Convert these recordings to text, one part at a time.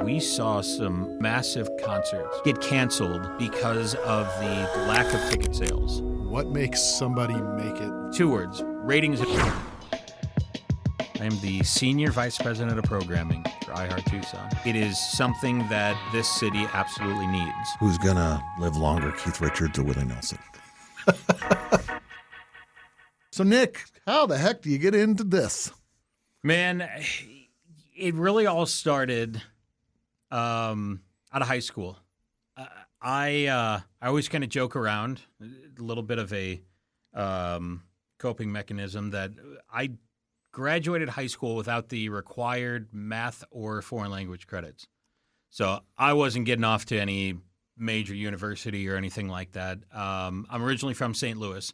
We saw some massive concerts get canceled because of the lack of ticket sales. What makes somebody make it? 2 words, ratings. I am the Senior Vice President of Programming for iHeart Tucson. It is something that this city absolutely needs. Who's going to live longer, Keith Richards or Willie Nelson? So, Nick, how the heck do you get into this? Man, it really all started out of high school. I always kind of joke around, a little bit of a coping mechanism, that I graduated high school without the required math or foreign language credits. So I wasn't getting off to any major university or anything like that. I'm originally from St. Louis.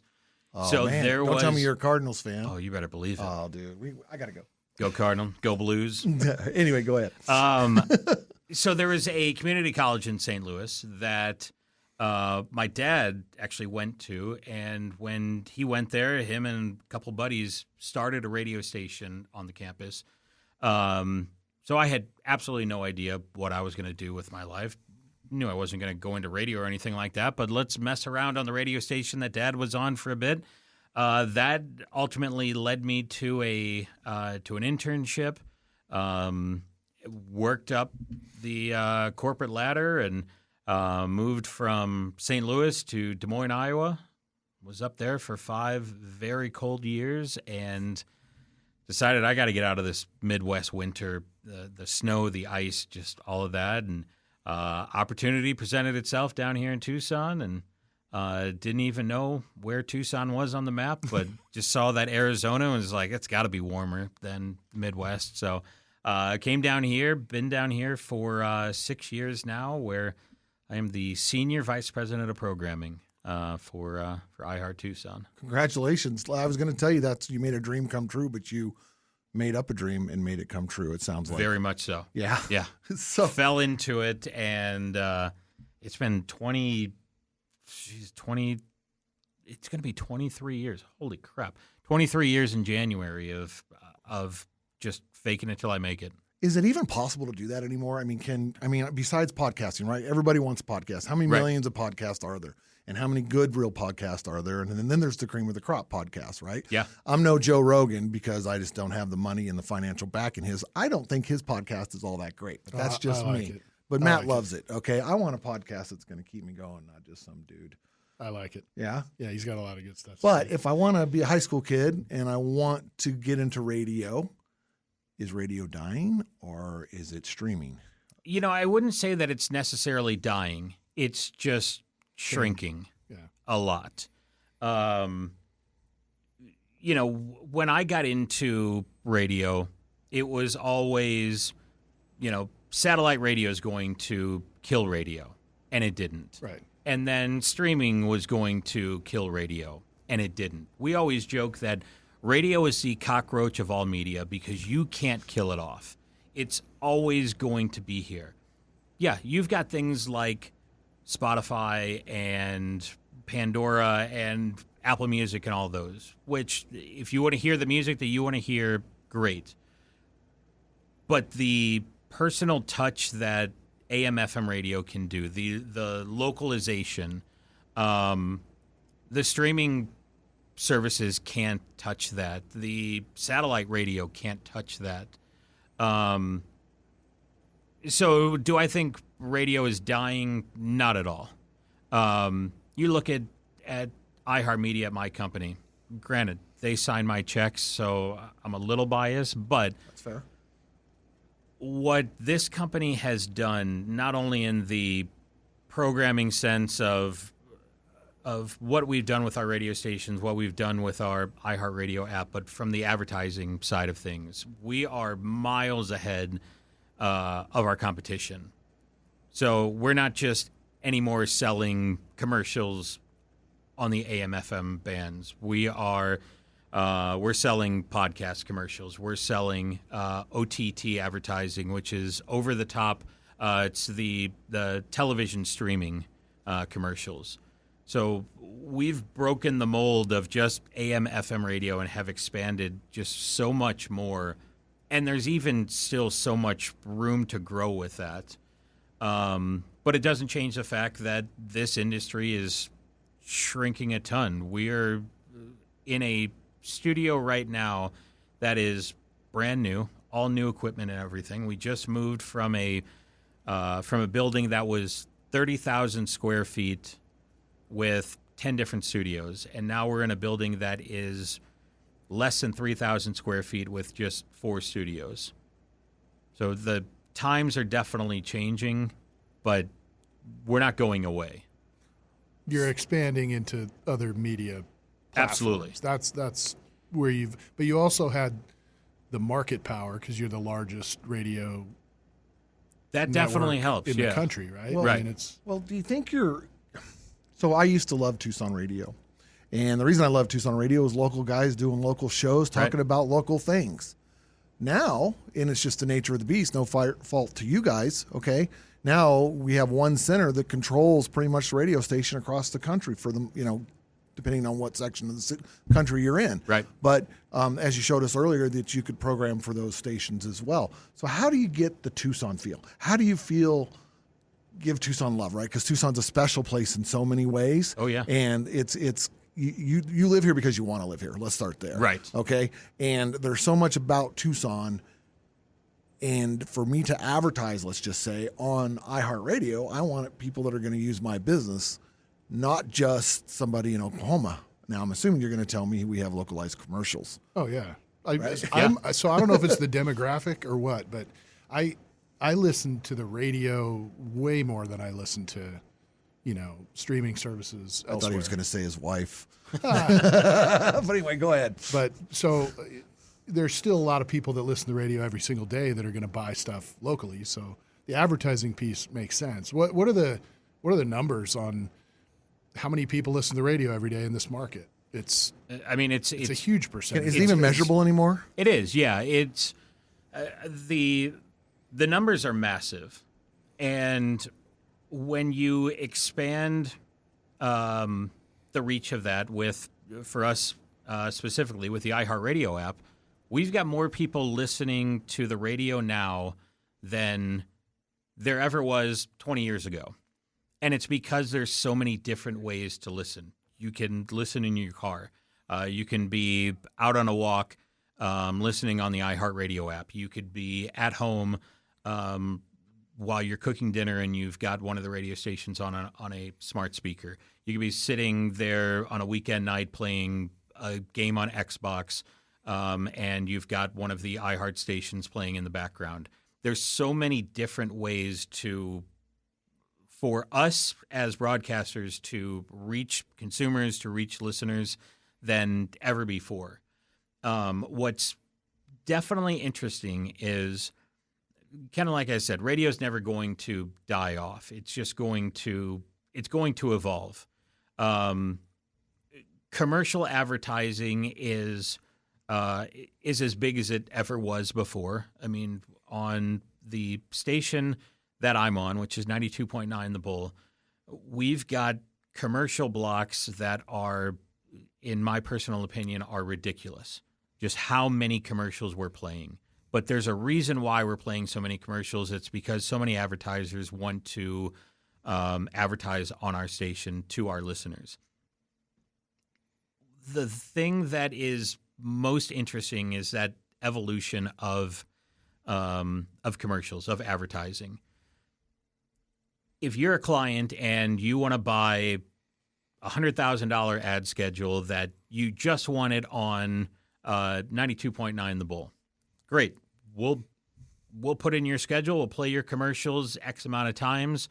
Oh, so man. Don't tell me you're a Cardinals fan. Oh, you better believe it. Oh, dude. I got to go. Go Cardinal. Go Blues. Anyway, go ahead. So there was a community college in St. Louis that my dad actually went to, and when he went there, him and a couple buddies started a radio station on the campus. So I had absolutely no idea what I was going to do with my life. Knew I wasn't going to go into radio or anything like that, but let's mess around on the radio station that Dad was on for a bit. That ultimately led me to an internship. Worked up the corporate ladder and moved from St. Louis to Des Moines, Iowa. Was up there for 5 very cold years and decided I got to get out of this Midwest winter, the snow, the ice, just all of that. And opportunity presented itself down here in Tucson, and didn't even know where Tucson was on the map, but just saw that Arizona and was like, it's got to be warmer than Midwest. So came down here, been down here for 6 years now, where I am the Senior Vice President of Programming for iHeart Tucson. Congratulations. I was going to tell you you made a dream come true, but you made up a dream and made it come true, it sounds like. Very much so. Yeah. Yeah. So fell into it, and it's been 20, it's going to be 23 years. Holy crap. 23 years in January of just faking it till I make it. Is it even possible to do that anymore? I mean, besides podcasting, right? Everybody wants a podcast. How many millions of podcasts are there? And how many good real podcasts are there? And then there's the cream of the crop podcast, right? Yeah. I'm no Joe Rogan because I just don't have the money and the financial backing. I don't think his podcast is all that great, but that's just I like me. it. But Matt loves it. Okay. I want a podcast that's going to keep me going, not just some dude. I like it. Yeah. Yeah, he's got a lot of good stuff. But if I want to be a high school kid and I want to get into radio, is radio dying or is it streaming? You know, I wouldn't say that it's necessarily dying. It's just shrinking a lot. You know, when I got into radio, it was always, satellite radio is going to kill radio, and it didn't. Right. And then streaming was going to kill radio, and it didn't. We always joke that radio is the cockroach of all media because you can't kill it off. It's always going to be here. Yeah, you've got things like Spotify and Pandora and Apple Music and all those, which if you want to hear the music that you want to hear, great. But the personal touch that AM/FM radio can do, the localization, the streaming services can't touch that. The satellite radio can't touch that. So do I think radio is dying? Not at all. You look at iHeartMedia at my company. Granted, they sign my checks, so I'm a little biased, but That's fair. What this company has done, not only in the programming sense of what we've done with our radio stations, what we've done with our iHeartRadio app, but from the advertising side of things, we are miles ahead of our competition. So we're not just anymore selling commercials on the AM/FM bands. We're selling podcast commercials. We're selling OTT advertising, which is over the top. It's the television streaming commercials. So we've broken the mold of just AM/FM radio and have expanded just so much more And there's even still so much room to grow with that. But it doesn't change the fact that this industry is shrinking a ton. We're in a studio right now that is brand new, all new equipment and everything. We just moved from a building that was 30,000 square feet with 10 different studios, and now we're in a building that is less than 3,000 square feet with just 4 studios. So the times are definitely changing, but we're not going away. You're expanding into other media Absolutely. platforms. That's where but you also had the market power because you're the largest radio that definitely network helps in the country, right? Well, Right. I mean, it's Well, do you think So I used to love Tucson radio. And the reason I love Tucson radio is local guys doing local shows, talking Right. about local things. Now, and it's just the nature of the beast, no fault to you guys, okay? Now we have one center that controls pretty much the radio station across the country for them, depending on what section of the country you're in. Right. But as you showed us earlier, that you could program for those stations as well. So how do you get the Tucson feel? How do you give Tucson love, right? Because Tucson's a special place in so many ways. Oh, yeah. And it's you live here because you want to live here. Let's start there. Right. Okay. And there's so much about Tucson. And for me to advertise, let's just say, on iHeartRadio, I want people that are going to use my business, not just somebody in Oklahoma. Now, I'm assuming you're going to tell me we have localized commercials. oh yeah. Yeah. So I don't know if it's the demographic or what, but I listen to the radio way more than I listen to, streaming services I elsewhere. thought he was going to say his wife. But anyway, go ahead. But so there's still a lot of people that listen to the radio every single day that are going to buy stuff locally. So the advertising piece makes sense. What are the numbers on how many people listen to the radio every day in this market? It's I mean, it's a huge percentage. Is it even measurable anymore? It is, yeah. It's the numbers are massive, and when you expand the reach of that for us specifically with the iHeartRadio app, we've got more people listening to the radio now than there ever was 20 years ago, and it's because there's so many different ways to listen. You can listen in your car. You can be out on a walk listening on the iHeartRadio app. You could be at home while you're cooking dinner and you've got one of the radio stations on a smart speaker. You could be sitting there on a weekend night playing a game on Xbox, and you've got one of the iHeart stations playing in the background. There's so many different ways for us as broadcasters to reach consumers, to reach listeners than ever before. What's definitely interesting is, kind of like I said, radio is never going to die off. It's just going to evolve. Commercial advertising is as big as it ever was before. I mean, on the station that I'm on, which is 92.9 The Bull, we've got commercial blocks that are, in my personal opinion, are ridiculous. Just how many commercials we're playing. But there's a reason why we're playing so many commercials. It's because so many advertisers want to advertise on our station to our listeners. The thing that is most interesting is that evolution of commercials, of advertising. If you're a client and you want to buy a $100,000 ad schedule that you just wanted on 92.9 The Bull, great. We'll put in your schedule. We'll play your commercials X amount of times.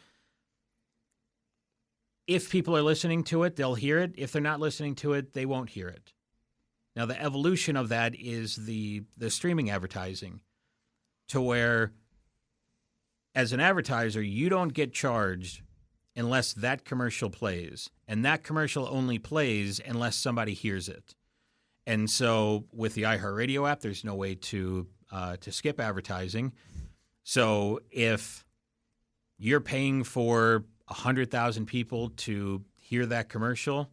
If people are listening to it, they'll hear it. If they're not listening to it, they won't hear it. Now, the evolution of that is the streaming advertising, to where, as an advertiser, you don't get charged unless that commercial plays, and that commercial only plays unless somebody hears it. And so with the iHeartRadio app, there's no way to skip advertising. So if you're paying for 100,000 people to hear that commercial,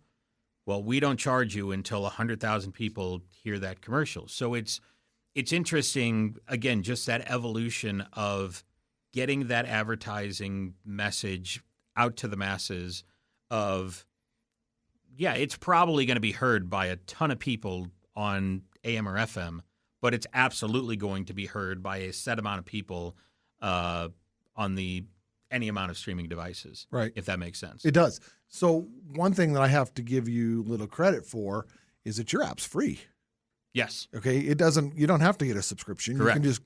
well, we don't charge you until 100,000 people hear that commercial. So it's it's interesting, again, just that evolution of getting that advertising message out to the masses of, yeah, it's probably going to be heard by a ton of people on AM or FM, but it's absolutely going to be heard by a set amount of people on any amount of streaming devices, Right. if that makes sense. It does. So one thing that I have to give you little credit for is that your app's free. Yes. Okay. You don't have to get a subscription. Correct. You can just,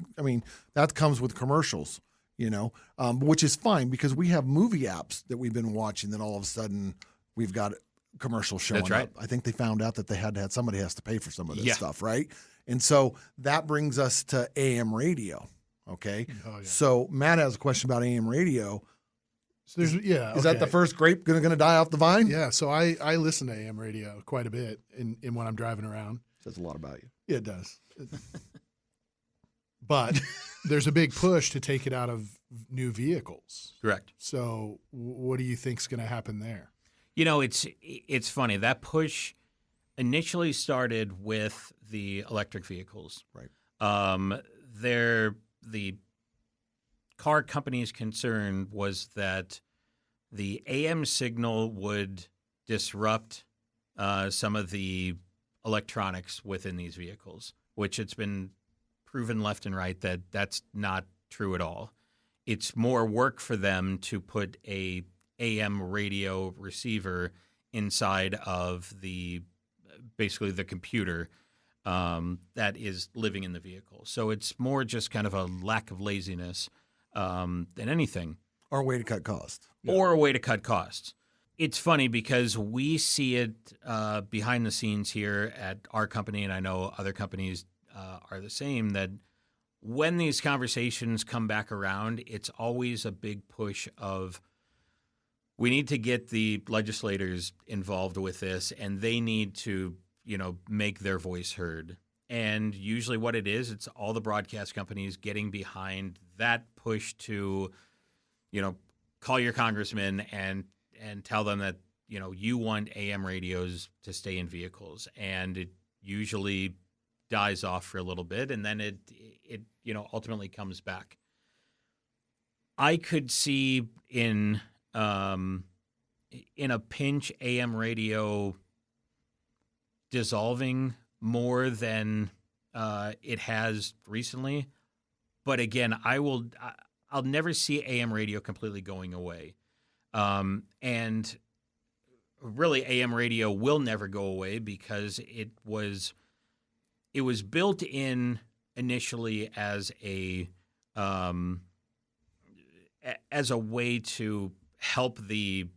that comes with commercials, which is fine because we have movie apps that we've been watching that all of a sudden we've got commercials showing That's right. up. I think they found out that they had to have somebody has to pay for some of this Yeah. stuff. Right. And so that brings us to AM radio. Okay. Oh, yeah. So Matt has a question about AM radio. So there's, Is that the first grape going to die off the vine? Yeah. So I listen to AM radio quite a bit in when I'm driving around. Says a lot about you. Yeah, it does. But there's a big push to take it out of new vehicles. Correct. So what do you think's going to happen there? It's funny. That push initially started with the electric vehicles. Right. The car company's concern was that the AM signal would disrupt some of the electronics within these vehicles, which it's been proven left and right that that's not true at all. It's more work for them to put a AM radio receiver inside of basically the computer that is living in the vehicle. So it's more just kind of a lack of laziness than anything. Or a way to cut costs. Or a way to cut costs. It's funny because we see it behind the scenes here at our company, and I know other companies are the same, that when these conversations come back around, it's always a big push of we need to get the legislators involved with this, and they need to, make their voice heard. And usually what it is, it's all the broadcast companies getting behind that push to, call your congressman and tell them that, you want AM radios to stay in vehicles. And it usually dies off for a little bit, and then it ultimately comes back. I could see in a pinch AM radio dissolving more than it has recently. But again, I'll never see AM radio completely going away. And really AM radio will never go away because it was built in initially as a way to help the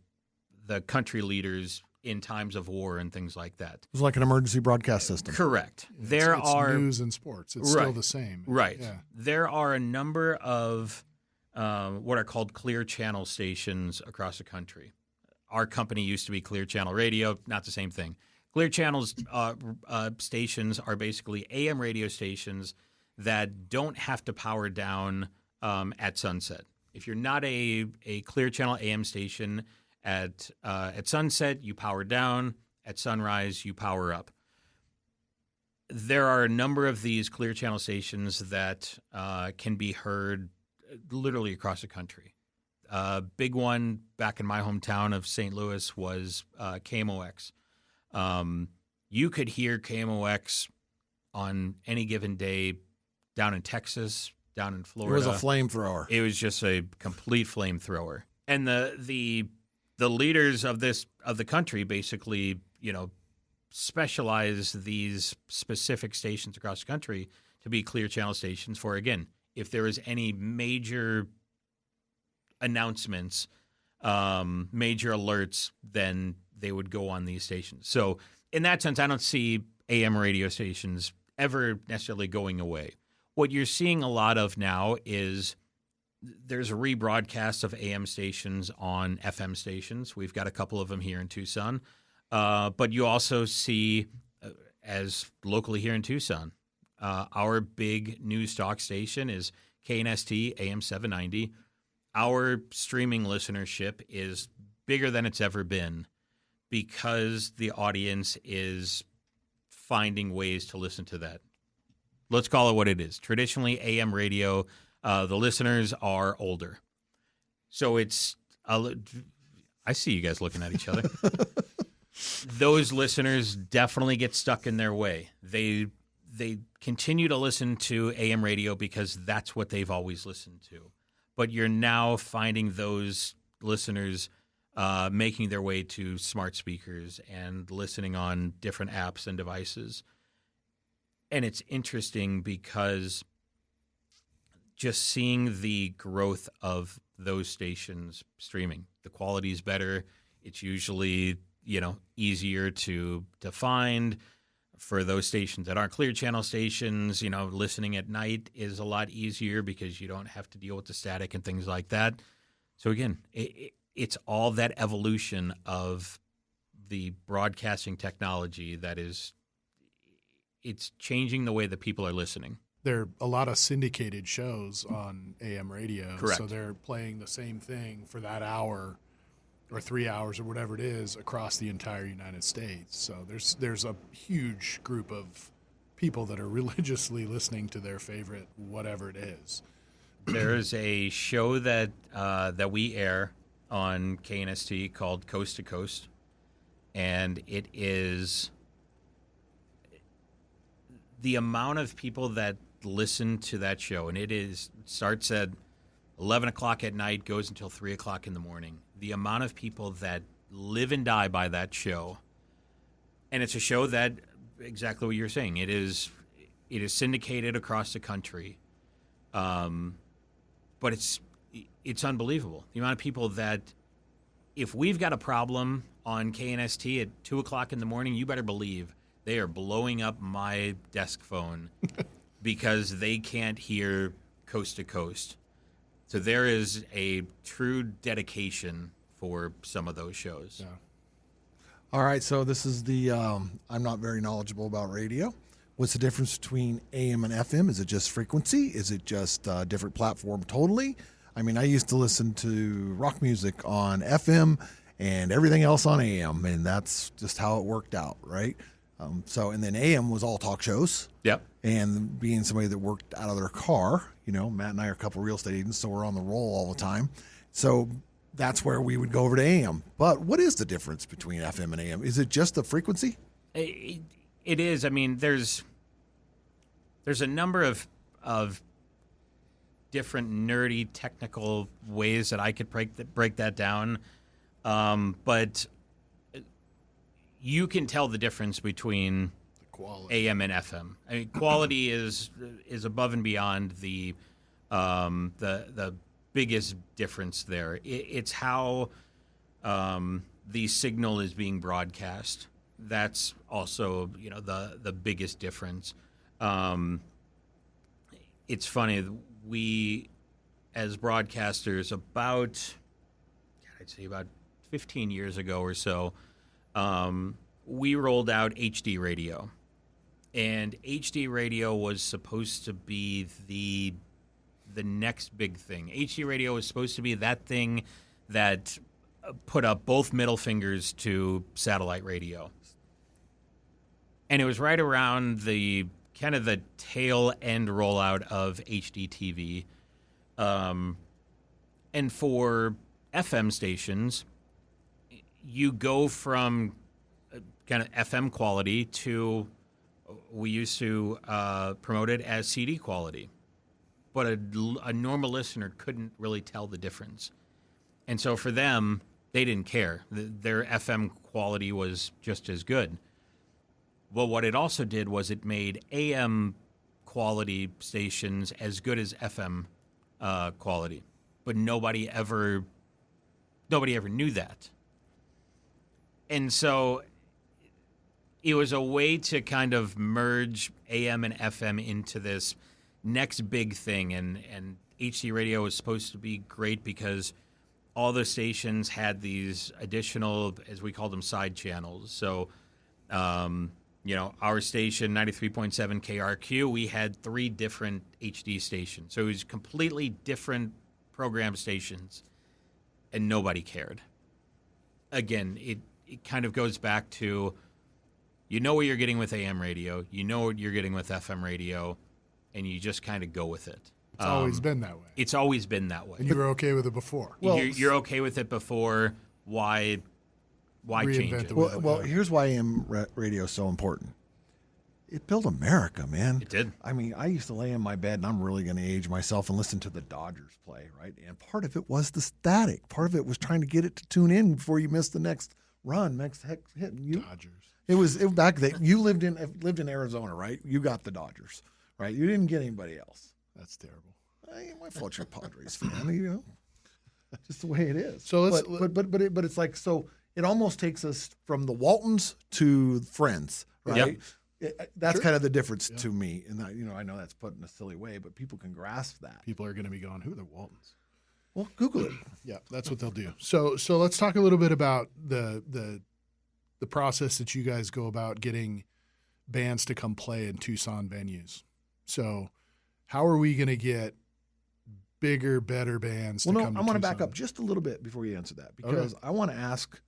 country leaders in times of war and things like that. It was like an emergency broadcast system. Correct. It's news and sports. It's still the same. Right. Yeah. There are a number of what are called clear channel stations across the country. Our company used to be Clear Channel Radio, not the same thing. Clear channels stations are basically AM radio stations that don't have to power down at sunset. If you're not a Clear Channel AM station, at sunset, you power down. At sunrise, you power up. There are a number of these Clear Channel stations that can be heard literally across the country. Big one back in my hometown of St. Louis was KMOX. You could hear KMOX on any given day down in Texas, down in Florida. It was a flamethrower. It was just a complete flamethrower. And the leaders of the country basically, specialize these specific stations across the country to be clear channel stations for, again, if there is any major announcements, major alerts, then they would go on these stations. So in that sense, I don't see AM radio stations ever necessarily going away. What you're seeing a lot of now is there's a rebroadcast of AM stations on FM stations. We've got a couple of them here in Tucson. But you also see, as locally here in Tucson, our big news talk station is KNST AM 790. Our streaming listenership is bigger than it's ever been because the audience is finding ways to listen to Let's call it what it is. Traditionally, AM radio, the listeners are older. So it's I see you guys looking at each other. Those listeners definitely get stuck in their way. They continue to listen to AM radio because that's what they've always listened to. But you're now finding those listeners making their way to smart speakers and listening on different apps and devices. And it's interesting because just seeing the growth of those stations streaming, the quality is better. It's usually, easier to find. For those stations that aren't Clear Channel stations, listening at night is a lot easier because you don't have to deal with the static and things like that. So again, it's all that evolution of the broadcasting technology it's changing the way that people are listening. There are a lot of syndicated shows on AM radio. Correct. So they're playing the same thing for that hour or 3 hours or whatever it is across the entire United States. So there's a huge group of people that are religiously listening to their favorite whatever it is. There's a show that we air on KNST called Coast to Coast, and it is the amount of people that listen to that show, and starts at 11 o'clock at night, goes until 3 o'clock in the morning. The amount of people that live and die by that show, and it's a show that, exactly what you're saying, it is syndicated across the country, but it's unbelievable. The amount of people that, if we've got a problem on KNST at 2 o'clock in the morning, you better believe they are blowing up my desk phone because they can't hear Coast to Coast. So there is a true dedication for some of those shows. Yeah. All right, so this is the I'm not very knowledgeable about radio. What's the difference between AM and FM? Is it just frequency? Is it just a different platform totally? I mean, I used to listen to rock music on FM and everything else on AM, and that's just how it worked out, right? And then AM was all talk shows. Yep. And being somebody that worked out of their car, Matt and I are a couple of real estate agents, so we're on the roll all the time. So that's where we would go over to AM. But what is the difference between FM and AM? Is it just the frequency? It is. I mean, there's a number of different nerdy technical ways that I could break that down, but you can tell the difference between Quality. AM and FM. I mean, quality is above and beyond the biggest difference there. It's how the signal is being broadcast. That's also the biggest difference. It's funny, we as broadcasters about 15 years ago or so, we rolled out HD radio. And HD radio was supposed to be the next big thing. HD radio was supposed to be that thing that put up both middle fingers to satellite radio. And it was right around the kind of the tail end rollout of HD TV. And for FM stations, you go from kind of FM quality to, we used to promote it as CD quality, but a normal listener couldn't really tell the difference. And so for them, they didn't care. Their FM quality was just as good. Well, what it also did was it made AM quality stations as good as FM quality, but nobody ever knew that. And so it was a way to kind of merge AM and FM into this next big thing. And HD radio was supposed to be great because all the stations had these additional, as we call them, side channels. So, our station, 93.7 KRQ, we had 3 different HD stations. So it was completely different program stations, and nobody cared. Again, it kind of goes back to, what you're getting with AM radio, what you're getting with FM radio. and you just kind of go with it. It's always been that way. It's always been that way. And you were okay with it before. Well, you're okay with it before. Why change Reinvent it? the Well, here's why AM radio is so important. It built America, man. It did. I mean, I used to lay in my bed, and I'm really going to age myself and listen to the Dodgers play, right? And part of it was the static. Part of it was trying to get it to tune in before you missed the next run, next hit. Dodgers. It was back then. You lived in Arizona, right? You got the Dodgers, right? You didn't get anybody else. That's terrible. My fault, you're a Padres fan, you know, just the way it is. So but it's like, so it almost takes us from the Waltons to Friends, right? That's kind of the difference to me. And I know that's put in a silly way, but people can grasp that. People are going to be going, who are the Waltons? Well, Google it. Yeah, that's what they'll do. So let's talk a little bit about the process that you guys go about getting bands to come play in Tucson venues. So how are we going to get bigger, better bands to come to Tucson? I want to back up just a little bit before you answer that, because I want to ask,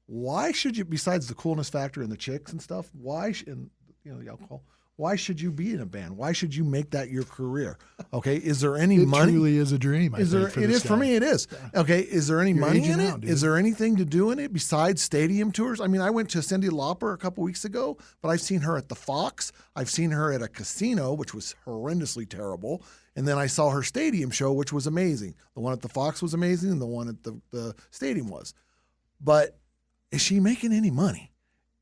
why should you, besides the coolness factor and the chicks and stuff, the alcohol, why should you be in a band? Why should you make that your career? Okay, is there any money? It truly is a dream. For me, it is. Okay, is there any money in it? Dude. Is there anything to do in it besides stadium tours? I mean, I went to Cyndi Lauper a couple weeks ago, but I've seen her at the Fox. I've seen her at a casino, which was horrendously terrible. And then I saw her stadium show, which was amazing. The one at the Fox was amazing, and the one at the stadium was. But is she making any money?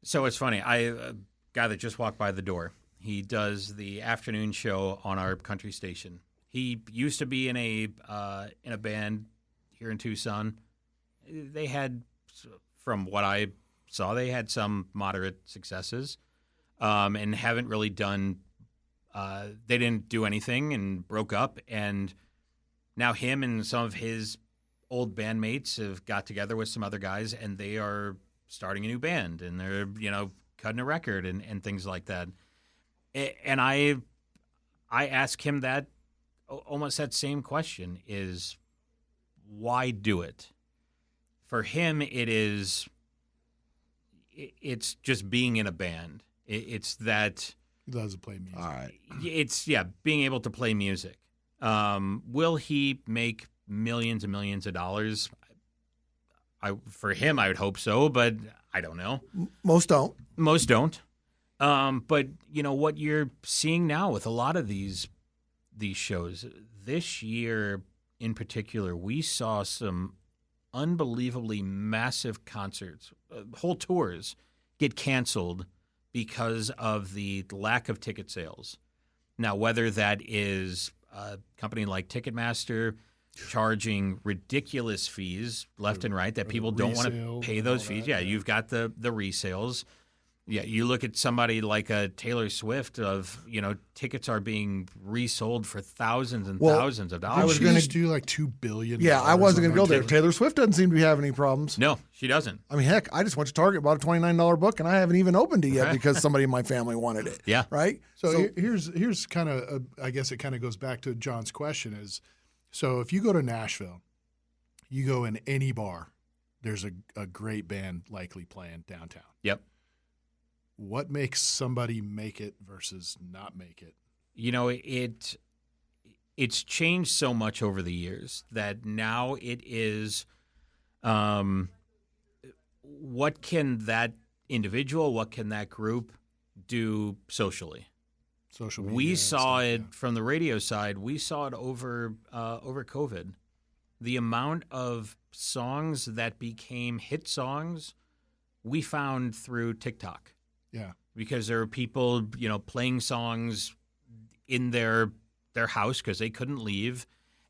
So it's funny. A guy that just walked by the door. He does the afternoon show on our country station. He used to be in a band here in Tucson. They had, from what I saw, they had some moderate successes, and haven't really done. They didn't do anything and broke up. And now him and some of his old bandmates have got together with some other guys, and they are starting a new band, and they're cutting a record and things like that. And I ask him that, almost that same question, is why do it? For him, it's just being in a band. It's that he loves to play music. All right. It's being able to play music. Will he make millions and millions of dollars? For him, I would hope so, but I don't know. Most don't. But what you're seeing now with a lot of these shows this year in particular, we saw some unbelievably massive concerts, whole tours get canceled because of the lack of ticket sales. Now, whether that is a company like Ticketmaster charging ridiculous fees left and right that people don't want to pay those fees. You've got the resales. Yeah, you look at somebody like a Taylor Swift tickets are being resold for thousands and thousands of dollars. I was going to do like $2 billion. Yeah, I wasn't going to go there. Taylor Swift doesn't seem to be having any problems. No, she doesn't. I mean, heck, I just went to Target, bought a $29 book, and I haven't even opened it yet because somebody in my family wanted it. Yeah. Right? So here's kind of, I guess it kind of goes back to John's question is, so if you go to Nashville, you go in any bar, there's a great band likely playing downtown. Yep. What makes somebody make it versus not make it? It's changed so much over the years that now it is what can that individual, what can that group do socially? Social media. We saw it from the radio side. We saw it over COVID. The amount of songs that became hit songs we found through TikTok. Yeah. Because there are people, playing songs in their house because they couldn't leave,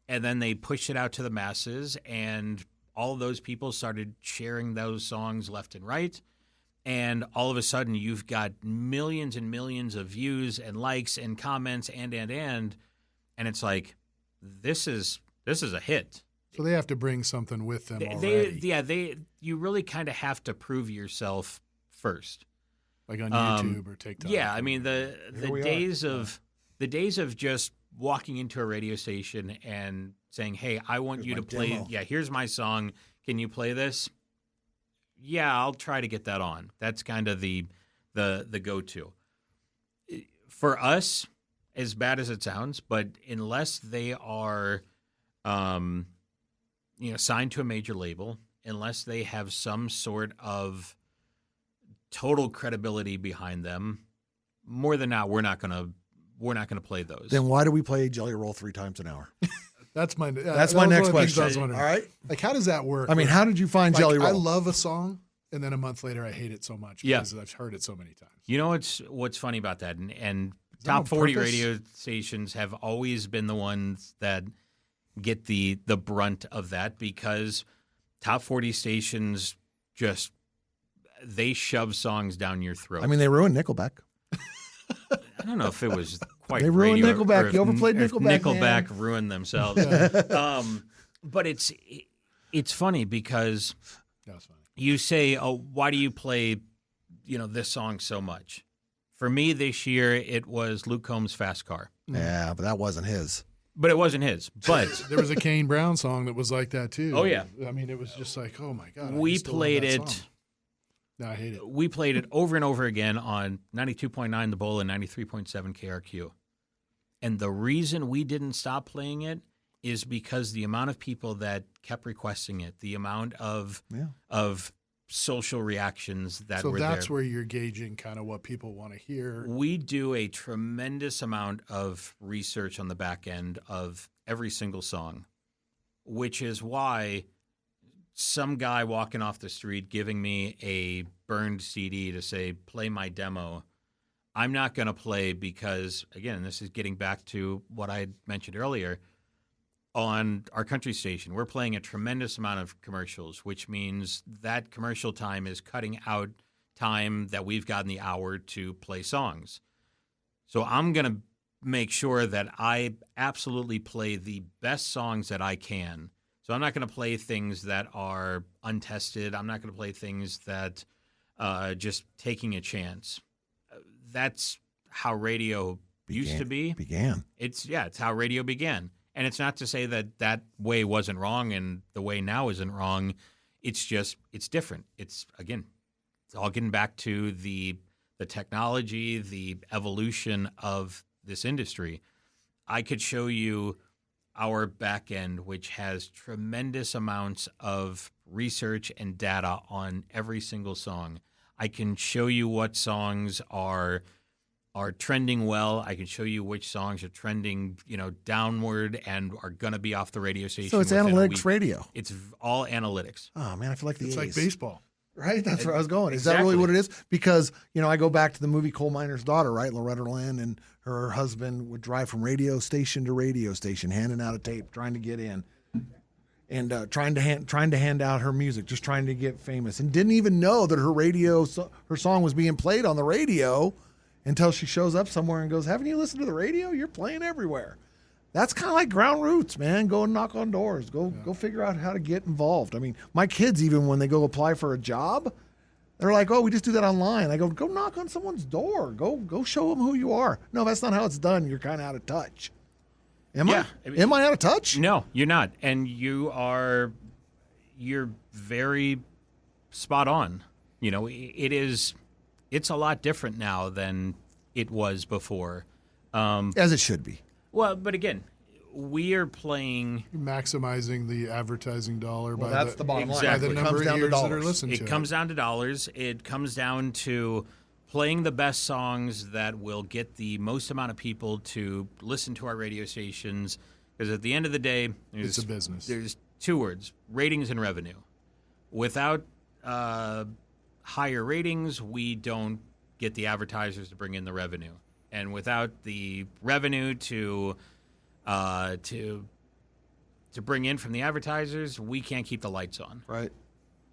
and then they pushed it out to the masses, and all of those people started sharing those songs left and right, and all of a sudden you've got millions and millions of views and likes and comments and it's like this is a hit. So they have to bring something with them already. You really kind of have to prove yourself first. Like on YouTube or TikTok. Yeah, I mean the days of just walking into a radio station and saying, "Hey, I want you to play. Demo. Yeah, here's my song. Can you play this?" Yeah, I'll try to get that on. That's kind of the go-to. For us, as bad as it sounds, but unless they are, signed to a major label, unless they have some sort of total credibility behind them, more than not, we're not gonna play those. Then why do we play Jelly Roll 3 times an hour? That's my next question. All right. Like, how does that work? I mean, how did you find Jelly Roll? I love a song, and then a month later, I hate it so much because I've heard it so many times. You know what's funny about that, and that top on 40 purpose? radio stations have always been the ones that get the brunt of that, because top 40 stations they shove songs down your throat. I mean, they ruined Nickelback. I don't know if it was quite They ruined radio, Nickelback. or if- You overplayed if Nickelback, Nickelback man. ruined themselves. But it's funny because That was funny. you say, "Oh, why do you play, this song so much?" For me this year, it was Luke Combs' "Fast Car," Yeah, but that wasn't his. but it wasn't his. But There was a Kane Brown song that was like that too. Oh, yeah. I mean, it was just like, oh my god. we used to love played that it. song. No, I hate it. We played it over and over again on 92.9 The Bull and 93.7 KRQ. And the reason we didn't stop playing it is because the amount of people that kept requesting it, the amount of social reactions that So were that's there. where you're gauging kind of what people want to hear. We do a tremendous amount of research on the back end of every single song, which is why some guy walking off the street giving me a burned CD to say, play my demo, I'm not going to play because, again, this is getting back to what I mentioned earlier. On our country station, we're playing a tremendous amount of commercials, which means that commercial time is cutting out time that we've got in the hour to play songs. So I'm going to make sure that I absolutely play the best songs that I can. So I'm not going to play things that are untested. I'm not going to play things that just taking a chance. That's how radio used to be. It's how radio began. And it's not to say that way wasn't wrong and the way now isn't wrong. It's just, it's different. It's all getting back to the technology, the evolution of this industry. I could show you our back end, which has tremendous amounts of research and data on every single song. I can show you what songs are trending well. I can show you which songs are trending, downward and are going to be off the radio station. So it's within a analytics week. It's It's all analytics. Oh man, I feel like It's like A's. baseball. Right? That's where I was going. Is Exactly. that really what it is? Because, I go back to the movie Coal Miner's Daughter, right? Loretta Lynn and her husband would drive from radio station to radio station, handing out a tape, trying to get in, and trying to hand out her music, just trying to get famous, and didn't even know that her song was being played on the radio until she shows up somewhere and goes, "Haven't you listened to the radio? You're playing everywhere." That's kind of like ground roots, man. Go and knock on doors. Go figure out how to get involved. I mean, my kids, even when they go apply for a job, they're like, "Oh, we just do that online." I go knock on someone's door. Go show them who you are. No, that's not how it's done. You're kind of out of touch. Am I out of touch? No, you're not. And you're very spot on. It's a lot different now than it was before. As it should be. Well, but again, we are playing. Maximizing the advertising dollar by that's the bottom line. by the Exactly. number Comes of down to ears that are dollars. listening to It comes down to dollars. It comes down to playing the best songs that will get the most amount of people to listen to our radio stations. Because at the end of the day, It's a business. There's two words: ratings and revenue. Without higher ratings, we don't get the advertisers to bring in the revenue, and without the revenue to bring in from the advertisers, we can't keep the lights on. Right.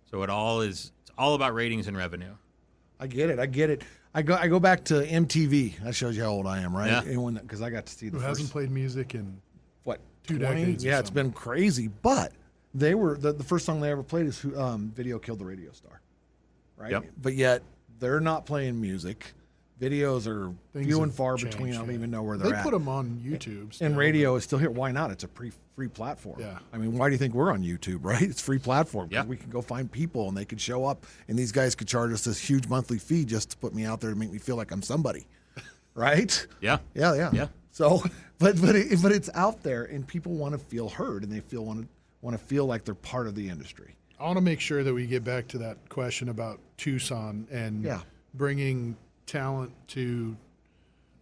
So it's all about ratings and revenue. I get it. I go back to MTV. That shows you how old I am, right? Yeah. Because I got to see the Who hasn't first, played music in what, 2 20? decades or Yeah, it's something. been crazy. But they were the first song they ever played is "Video Killed the Radio Star," right? Yep. But yet they're not playing music. Videos are Things few have and far changed, between. I don't yeah. even know where they're They at. put them on YouTube. still. And radio is still here. Why not? It's a free platform. Yeah. I mean, why do you think we're on YouTube, right? It's free platform. 'Cause Yeah. we can go find people and they could show up and these guys could charge us this huge monthly fee just to put me out there to make me feel like I'm somebody. Right? Yeah. Yeah. So, but it's out there, and people want to feel heard, and they want to feel like they're part of the industry. I want to make sure that we get back to that question about Tucson and bringing talent to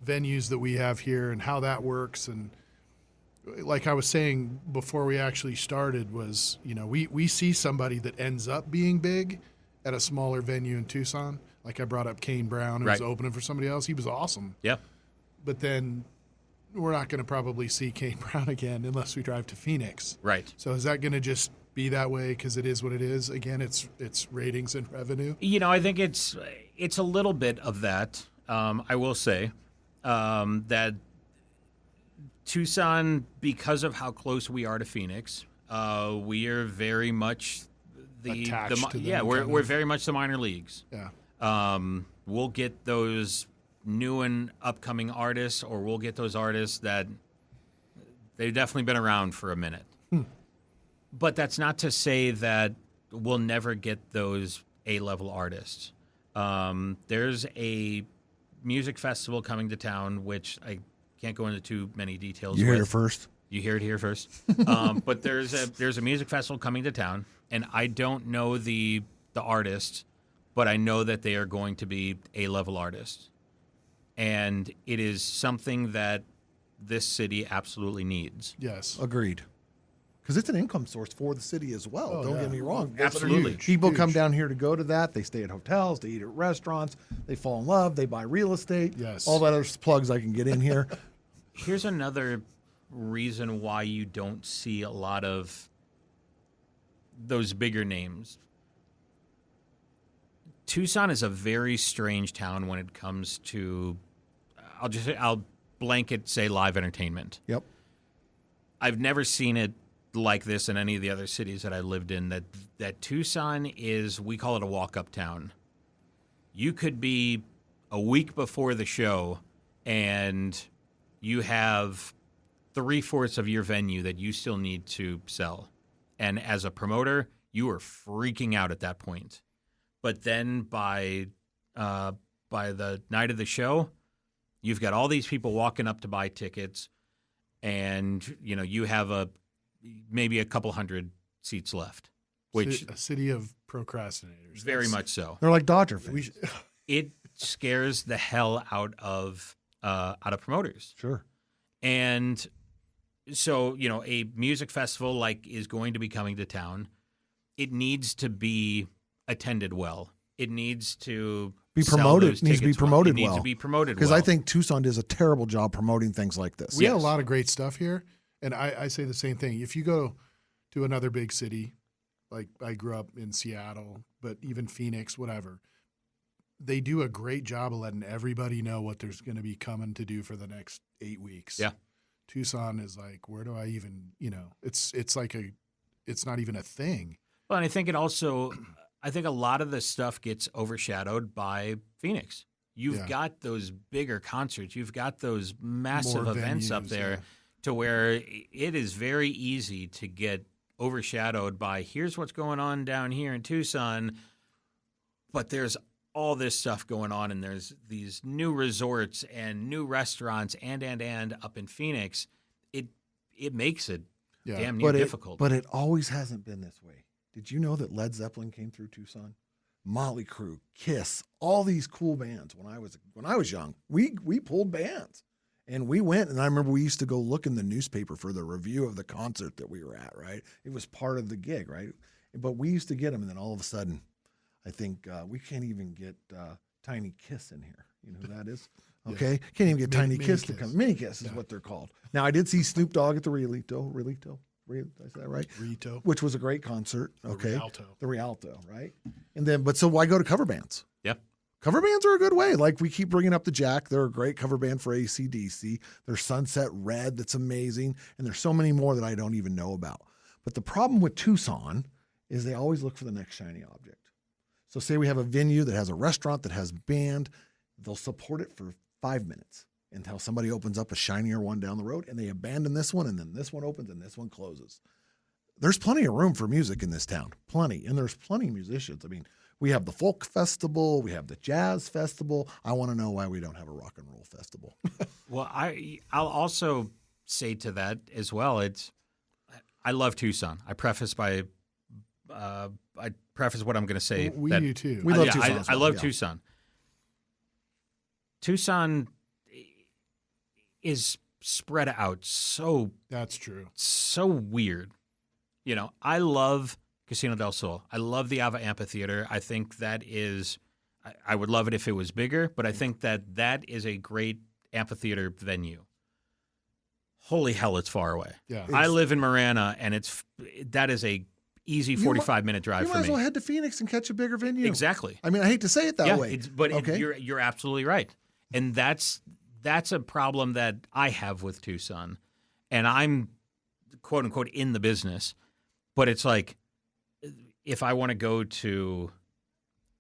venues that we have here and how that works. And like I was saying before we actually started was, we see somebody that ends up being big at a smaller venue in Tucson. Like I brought up Kane Brown, who was opening for somebody else. He was awesome. Yeah. But then we're not going to probably see Kane Brown again unless we drive to Phoenix. Right. So is that going to just be that way because it is what it is? Again, it's ratings and revenue. I think it's a little bit of that. I will say that Tucson, because of how close we are to Phoenix, we are very much attached to them, we're very much the minor leagues. Yeah. We'll get those new and upcoming artists, or we'll get those artists that they've definitely been around for a minute. But that's not to say that we'll never get those A-level artists. There's a music festival coming to town, which I can't go into too many details. You heard it first. You hear it here first. But there's a music festival coming to town, and I don't know the artists, but I know that they are going to be A-level artists. And it is something that this city absolutely needs. Yes. Agreed. Because it's an income source for the city as well. Oh, Don't yeah. get me wrong. Absolutely. People come down here to go to that. They stay at hotels. They eat at restaurants. They fall in love. They buy real estate. Yes. All that other plugs I can get in here. Here's another reason why you don't see a lot of those bigger names. Tucson is a very strange town when it comes to, I'll blanket say live entertainment. Yep. I've never seen it like this in any of the other cities that I lived in, that Tucson is, we call it a walk-up town. You could be a week before the show and you have 3/4 of your venue that you still need to sell. And as a promoter, you are freaking out at that point. But then by the night of the show, you've got all these people walking up to buy tickets, and you have maybe a couple hundred seats left, which A city of procrastinators. very much so. They're like Dodger fans. It scares the hell out of promoters. Sure. And so, a music festival is going to be coming to town. It needs to be attended well. It needs to Be sell promoted. those It needs to be tickets well. promoted It needs well. to be promoted Because well. I think Tucson does a terrible job promoting things like this. We have a Yes. lot of great stuff here, and I say the same thing. If you go to another big city, like I grew up in Seattle, but even Phoenix, whatever, they do a great job of letting everybody know what there's going to be coming to do for the next 8 weeks. Yeah. Tucson is like, where do I even, it's like it's not even a thing. Well, and I think I think a lot of this stuff gets overshadowed by Phoenix. You've got those bigger concerts. You've got those massive More events up venues, there yeah. to where it is very easy to get overshadowed by here's what's going on down here in Tucson, but there's all this stuff going on, and there's these new resorts and new restaurants and up in Phoenix. It makes it damn near difficult. But it always hasn't been this way. Did you know that Led Zeppelin came through Tucson? Motley Crue, Kiss, all these cool bands. When I was young, we pulled bands, and we went. And I remember we used to go look in the newspaper for the review of the concert that we were at. Right, it was part of the gig, right? But we used to get them, and then all of a sudden, I think we can't even get Tiny Kiss in here. You know who that is? Okay, can't even get Tiny Kiss to come. Mini Kiss is what they're called. Now I did see Snoop Dogg at the Realto. Did I say that right? Rito. Which was a great concert. Okay. Rialto. The Rialto, right? And then, so why go to cover bands? Yep. Cover bands are a good way. Like we keep bringing up the Jack. They're a great cover band for AC/DC. There's Sunset Red that's amazing. And there's so many more that I don't even know about. But the problem with Tucson is they always look for the next shiny object. So say we have a venue that has a restaurant that has band. They'll support it for 5 minutes until somebody opens up a shinier one down the road, and they abandon this one, and then this one opens and this one closes. There's plenty of room for music in this town, plenty, and there's plenty of musicians. I mean, We have the folk festival. We have the jazz festival. I want to know why we don't have a rock and roll festival. Well, I'll also say to that as well. I love Tucson. I preface what I'm going to say. We do too. We love Tucson. I love Tucson. Tucson is spread out That's true. so weird. You know, I love Casino del Sol. I love the Ava Amphitheater. I think that is I would love it if it was bigger, but I think that is a great amphitheater venue. Holy hell, it's far away. Yeah. I live in Marana, and that is a easy 45-minute drive You for might me. as well head to Phoenix and catch a bigger venue. Exactly. I mean, I hate to say it that way. But okay. You're absolutely right, and that's a problem that I have with Tucson, and I'm quote unquote in the business, but it's like if I want to go to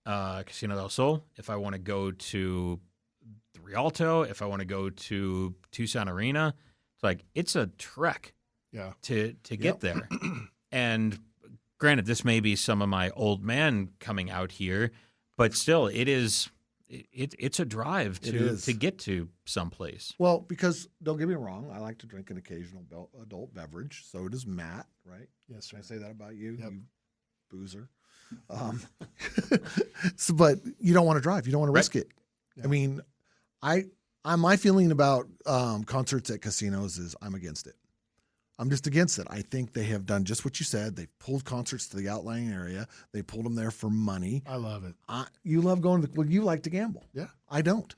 Casino del Sol, if I want to go to the Rialto, if I want to go to Tucson Arena, it's like it's a trek. Yeah. To get there, and granted, this may be some of my old man coming out here, but still, it's a drive to get to someplace. Well, because don't get me wrong, I like to drink an occasional adult beverage. So does Matt, right? Yes, sir. Can I say that about you? Yep. You boozer. But you don't want to drive. You don't want to risk it. Yeah. I mean, my feeling about concerts at casinos is I'm against it. I'm just against it. I think they have done just what you said. They've pulled concerts to the outlying area. They pulled them there for money. I love it. You love going to you like to gamble. Yeah. I don't.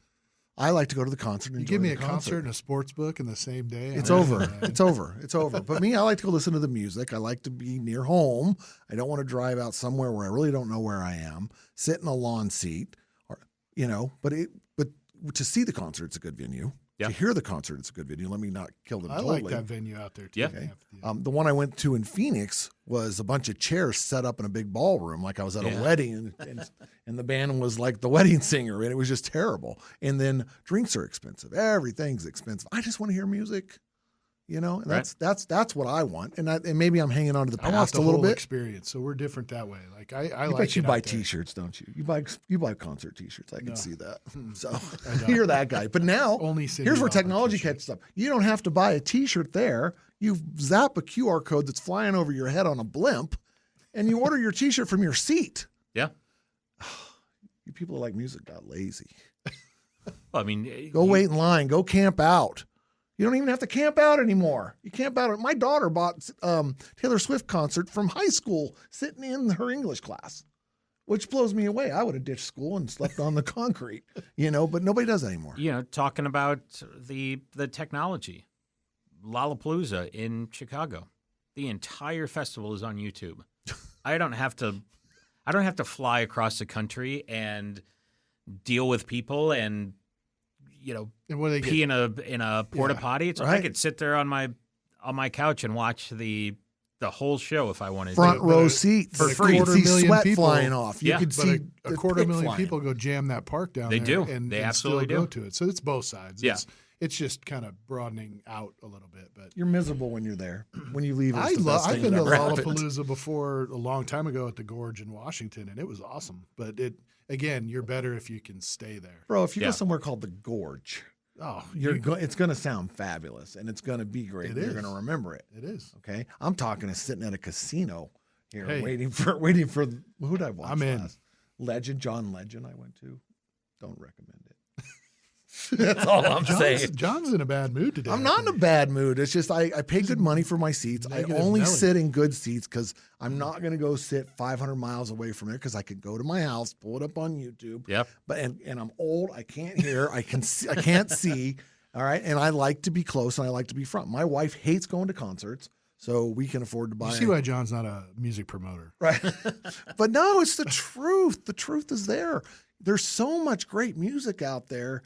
I like to go to the concert and You enjoy give me the a concert and a sports book in the same day. It's over. It's over. It's over. But me, I like to go listen to the music. I like to be near home. I don't want to drive out somewhere where I really don't know where I am, sit in a lawn seat, or but to see the concert, it's a good venue. Yeah. To hear the concert, it's a good venue. Let me not kill them I totally. like that venue out there too. Yeah. Okay. The one I went to in Phoenix was a bunch of chairs set up in a big ballroom, like I was at a wedding, and the band was like the wedding singer, and it was just terrible. And then drinks are expensive. Everything's expensive. I just want to hear music, and Right. that's what I want. And maybe I'm hanging on to the I want past the a little whole bit. experience, so we're different that way. Like I I like bet you it buy out there. T-shirts, don't you? You buy concert T-shirts. I can No. see that. So don't. you're that guy. But now, Only Cindy here's where Lauper technology T-shirts. catches up. You don't have to buy a T-shirt there. You zap a QR code that's flying over your head on a blimp, and you order your T-shirt from your seat. Yeah. You people who like music got lazy. Well, I mean, Go wait in line. Go camp out. You don't even have to camp out anymore. You camp out. My daughter bought Taylor Swift concert from high school sitting in her English class, which blows me away. I would have ditched school and slept on the concrete, but nobody does that anymore. Talking about the technology, Lollapalooza in Chicago, the entire festival is on YouTube. I don't have to fly across the country and deal with people and And what do they pee get? in a porta potty. It's like I right. could sit there on my couch and watch the whole show if I wanted Front to. row but seat for for free. free. You could see 250,000 sweat people- flying off. You Yeah, could But see a the quarter pig million flying. people go jam that park down They there. do. And, They and absolutely still go do. to it. So it's both sides. Yeah. It's just kind of broadening out a little bit. But You're miserable when you're there. When you leave, it's I've the best thing been that to ever happened. Lollapalooza before a long time ago at the Gorge in Washington, and it was awesome. But you're better if you can stay there. Bro, if you Yeah. go somewhere called the Gorge, Oh, it's going to sound fabulous, and it's going to be great. It You're is. going to remember it. it is. Okay, I'm talking to sitting at a casino here, Hey. waiting for who did I watch? I'm in. last? John Legend. I went to. Don't recommend it. That's all I'm saying. John's in a bad mood today. I'm I not in a think. bad mood. It's just I pay good money for my seats. I Negative only Nelly. sit in good seats because I'm not going to go sit 500 miles away from there because I could go to my house, pull it up on YouTube. Yep. But and I'm old. I can't hear. I can't see. All right. And I like to be close and I like to be front. My wife hates going to concerts, so we can afford to buy. You see why John's not a music promoter. Right. But no, it's the truth. The truth is there. There's so much great music out there.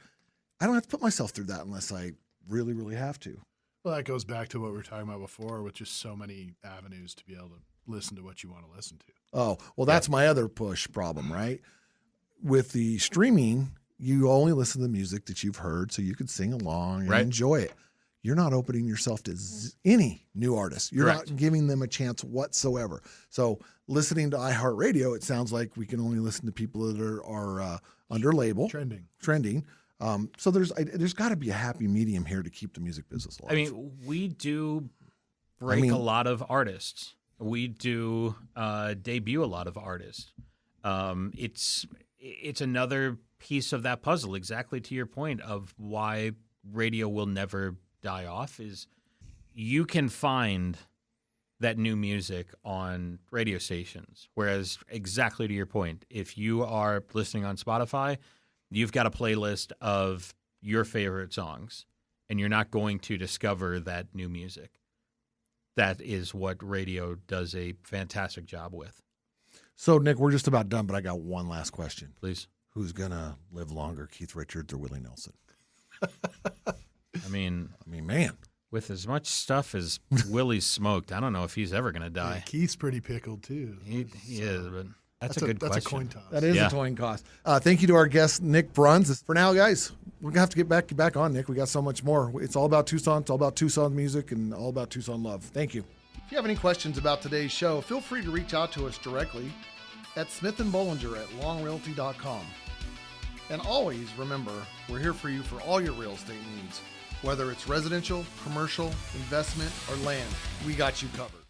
I don't have to put myself through that unless I really, really have to. Well, that goes back to what we were talking about before, with just so many avenues to be able to listen to what you want to listen to. Oh, well, that's my other push problem, right? With the streaming, you only listen to the music that you've heard so you can sing along and Right. enjoy it. you're not opening yourself to any new artists. You're Correct. not giving them a chance whatsoever. So listening to iHeartRadio, it sounds like we can only listen to people that are under label. Trending. So there's got to be a happy medium here to keep the music business alive. I mean, we do break a lot of artists. We do debut a lot of artists. It's another piece of that puzzle, exactly to your point of why radio will never die off, is you can find that new music on radio stations. Whereas, exactly to your point, if you are listening on Spotify, you've got a playlist of your favorite songs, and you're not going to discover that new music. That is what radio does a fantastic job with. So, Nick, we're just about done, but I got one last question. Please. Who's going to live longer, Keith Richards or Willie Nelson? I mean, Man. with as much stuff as Willie's smoked, I don't know if he's ever going to die. Keith's pretty pickled too. He is, but that's a good question. That's a coin toss. That is a coin cost. Thank you to our guest, Nick Bruns. For now, guys, we're going to have to get back on, Nick. We got so much more. It's all about Tucson. It's all about Tucson music and all about Tucson love. Thank you. If you have any questions about today's show, feel free to reach out to us directly at smithandbollinger@longrealty.com. And always remember, we're here for you for all your real estate needs. Whether it's residential, commercial, investment, or land, we got you covered.